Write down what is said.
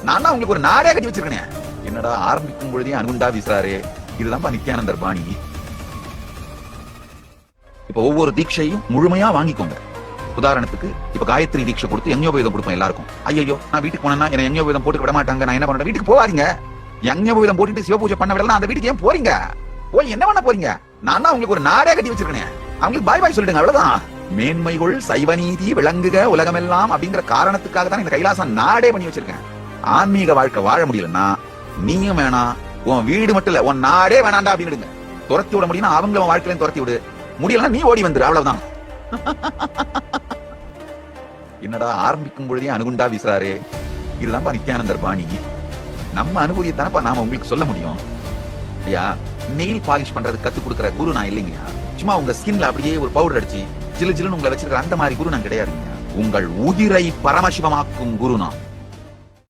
நான் தான் உங்களுக்கு ஒரு நாடே கட்டி வச்சிருக்கேன். என்னடா ஆரம்பிக்கும் பொழுதே அனுகுண்டா வீசுறாரு. இதுதான் நித்யானந்தர் பாணி. இப்ப ஒவ்வொரு தீட்சையும் முழுமையா வாங்கிக்கோங்க. உதாரணத்துக்கு இப்ப காயத்ரி தீட்சை கொடுத்து யஞ்ஞோபவீதம் கொடுப்பேன் எல்லாருக்கும். ஐயோ நான் வீட்டுக்கு போனா என்ன யஞ்ஞோபவீதம் போட்டு விட மாட்டாங்க, நான் என்ன பண்றேன்? வீட்டுக்கு போகாதீங்க. யஞ்ஞோபவீதம் போட்டுட்டு சிவ பூஜை பண்ண விடலாம். அந்த வீட்டுக்கு ஏன் போறீங்க? போய் என்ன பண்ண போறீங்க? நான் தான் உங்களுக்கு ஒரு நாடே கட்டி வச்சிருக்கேன். அவங்களுக்கு பாய் பாய் சொல்லிடுங்க, அவ்வளவுதான். மேன்மைகள் சைவநீதி விளங்குக உலகமெல்லாம் அப்படிங்கிற காரணத்துக்காக தான் இந்த கைலாசம் நாடே பண்ணி வச்சிருக்கேன். ஆன்மீக வாழ்க்கை வாழ முடியலன்னா நீயும் வேணாம், உன் வீடு மட்டும் இல்ல உன் நாடே வேணாண்டா அப்படின்னு துரத்தி விட முடியும்னா அவங்க வாழ்க்கையில துரத்தி விடு. முடியலன்னா நீ ஓடி வந்துரு, அவ்வளவுதான். என்னடா ஆரம்பிக்கும் பொழுதே அனுகுண்டா வீசுறாரு. இதுதான் நித்யானந்தர் பாணி. நம்ம அனுபவியத்தானப்பா நாம உங்களுக்கு சொல்ல முடியும். ஐயா, நெயில் பாலிஷ் பண்றது கத்து கொடுக்குற குரு நான் இல்லைங்க. சும்மா உங்க ஸ்கின்ல அப்படியே ஒரு பவுடர் அடிச்சு ஜிலு ஜிலுன்னு உங்களை வச்சிருக்கிற அந்த மாதிரி குரு நான் கிடையாதுங்க. உங்கள் உயிரை பரமசிவமாக்கும் குரு நான்.